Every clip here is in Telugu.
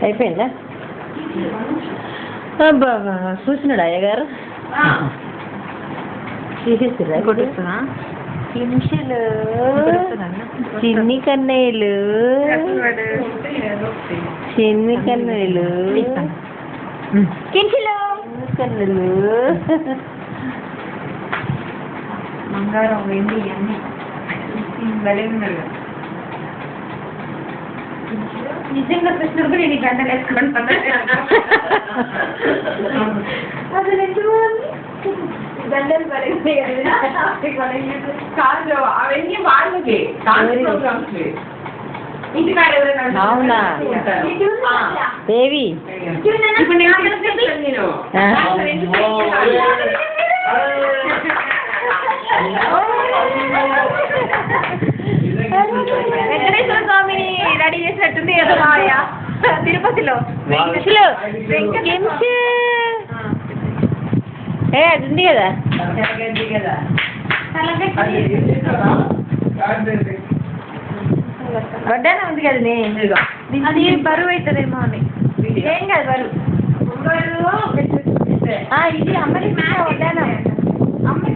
అయిపోయిందా? అబ్బా చూసినాడు అయ్యగారు తీసేసిరా కొట్టిస్తున్నా కించులు చిన్ని కన్నయ్యలు చిన్ని కన్నయ్యలు కించులు కన్నులు బంగారం వెండి అన్ని భలే ఉన్నారు. నిజంగా కృష్ణుడు కూడా నేను గంటలు వేసుకుంటాను. అసలు ఎందుకు గంటలు భలే కాదు అవన్నీ వాళ్ళకి ఇంటికాడ ఎవరైనా అవునా దేవి ఇప్పుడు నేను వెంకటేశ్వర స్వామిని రెడీ చేసినట్టుంది కదా మాయ తిరుపతిలో ఏ అది ఉంది కదా వడ్డానే ఉంది కదా అది బరువు అవుతుందేమో అని ఏం కాదు బరువు ఇది అమ్మని వడ్డానం అమ్మకి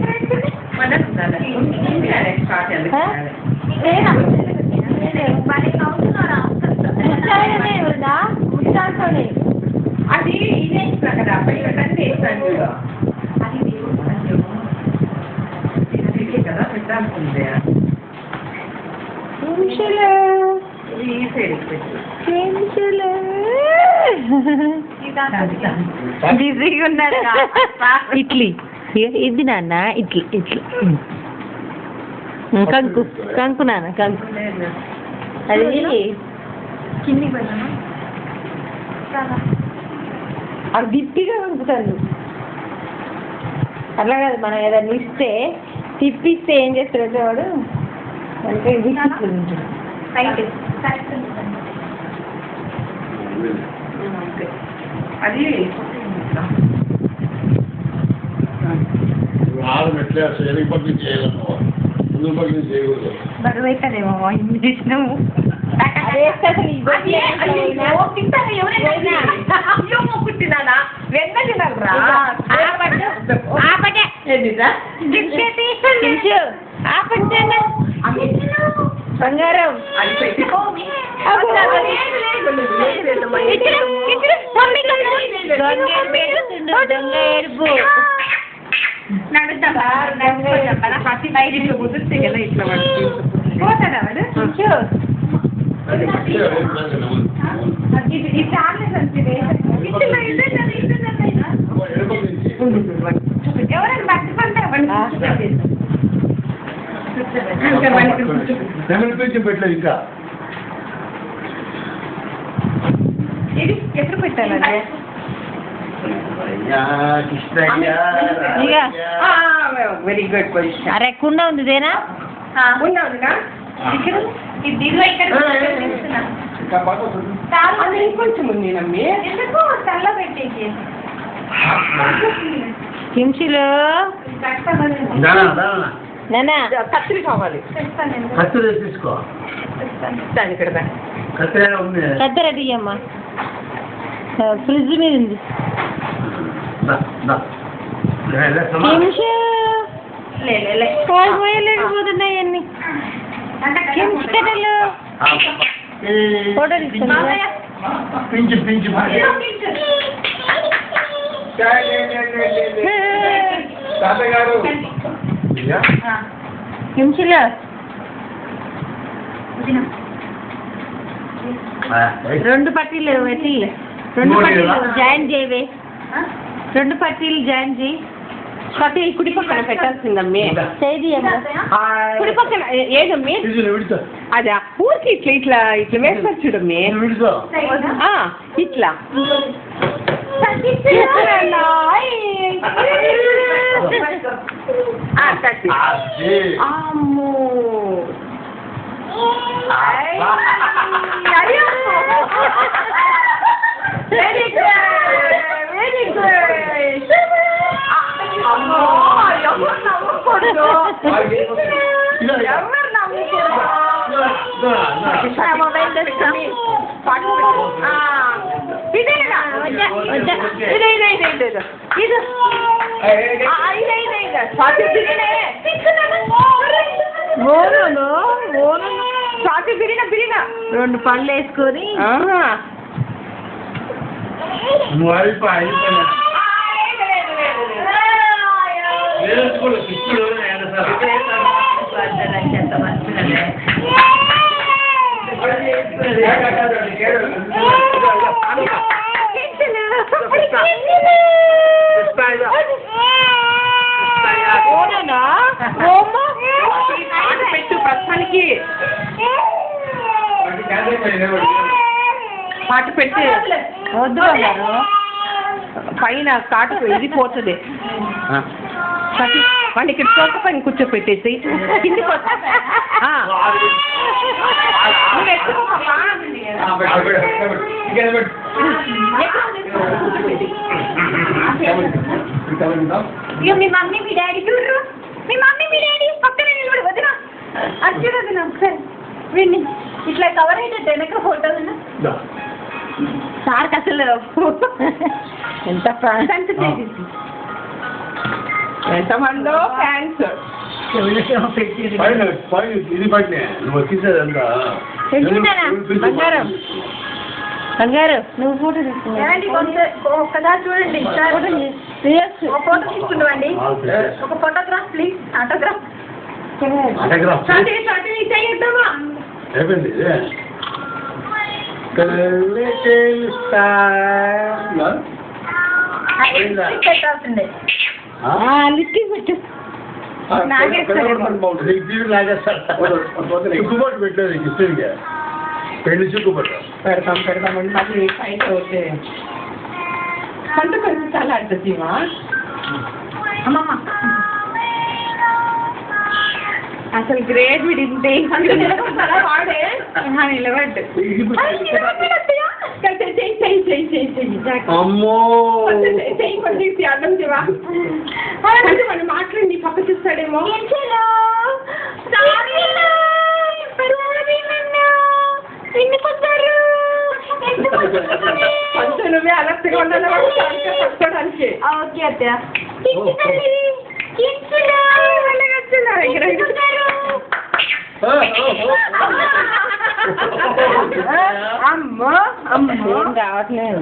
అది ఇదే కదా అది కదా పెట్టాల్సిందే బిజీగా ఉన్నాడు ఇడ్లీ ఇది నాన్న ఇడ్లీ ఇడ్లీ కంకు కంకు నాన్న కంకు అది కింది అది దిప్పిగా కంకుతాను అట్లా కాదు మనం ఏదైనా ఇస్తే తిప్పిస్తే ఏం చేస్తాడంటే వాడు అంటే అది బరువు అవుతుందేమో చేసినాము పుట్టినా వెన్న తినరా బంగారం పసి బయట ఇట్లా కుదిరితే కదా ఇట్లా పోతాడా వాడు ఎవరైనా మర్చిపోతారు పెట్టలేదు ఇంకా ఇది ఎప్పుడు పెట్టాలండి వెరీ గుడ్ పొజిషన్ అరే కుండ ఉంది దేనా ఉందా కొంచెం ఉంది నమ్మి ఎందుకు చల్ల పెట్టేసి కించులు నానా కత్తిరి కావాలి కత్తిరి తీసుకో ఇక్కడ కత్తిరి ఉంది కత్తెర తీయమ్మా ఫ్రిడ్జ్ మీద ఉంది కించు పోయలేకపోతున్నాయి అన్ని కించు కట్టలు ఫోటో తీసుకున్నా పింఛు పింఛు తాతగారు కించులు రెండు పట్టీలు పెట్టి రెండు పట్టీలు జాయిన్ చేయవే రెండు పట్టీలు జాయిన్ చేయి పట్టి కుడి పక్కన పెట్టాల్సిందమ్మి చేయి కుడి పక్కన ఏదమ్మి అదా ఊరికి ఇట్లా ఇట్లా ఇట్లా వేస్తారు చూడమ్మి ఇట్లా అమ్మో వెరీ గుడ్ వెరీ గుడ్ అమ్మో ఎవరు నవ్వకూడదు ఎవరు నవ్వకూడదు మొబైల్ తెస్తా రెండు పళ్ళు వేసుకొని నువ్వు అయిపోయినా పెట్టు ప్రస్తుతానికి పాట పెట్టి వద్దు అన్నారు పైన కాటు ఇది పోతుంది వాళ్ళు ఇక్కడ చోక పైన కూర్చోపెట్టేసి కిందికి ఇక మీ మమ్మీ మీ డాడీ చూడరు మీ మమ్మీ మీ డాడీ పక్కన నిలబడి వదిన అర్జున్ వదిన ఒకసారి వీడిని ఇట్లా కవర్ అయ్యేటట్టు వెనక ఫోటో సార్కి అసలు ఎంత ఎంతమందో ఫ్యాన్స్ ఇది పట్టినే నువ్వు వచ్చేసేదంతా బంగారం బంగారు నువ్వు ఫోటో తీసుకున్నావు ఒక్కసారి చూడండి ఒక ఫోటో తీసుకుంటామండి ఒక ఫోటోగ్రాఫ్ ప్లీజ్ ఆటోగ్రాఫ్ అయిపోయింది పెట్టాల్సిందే లిప్టిక్ పెట్టు చిక్కుబాటు పెట్టలేదు ఇష్టంగా పెళ్లి చిక్కుబాటు పెడతామండి మళ్ళీ ఫైట్ అవుతే పంట పరిస్థితి చాలా అంటుంది అమ్మమ్మ అసలు గ్రేట్ విడింది వాడే నిలబడ్డు అమ్మో అర్థం చేవా మనం మాట్లాడి పక్క చూస్తాడేమో కొంచెం నువ్వే అలర్ట్గా ఉండాలి పట్టుకోవడానికి ఓకే అత్తయ్య అమ్మో అమ్మో రావట్లేదు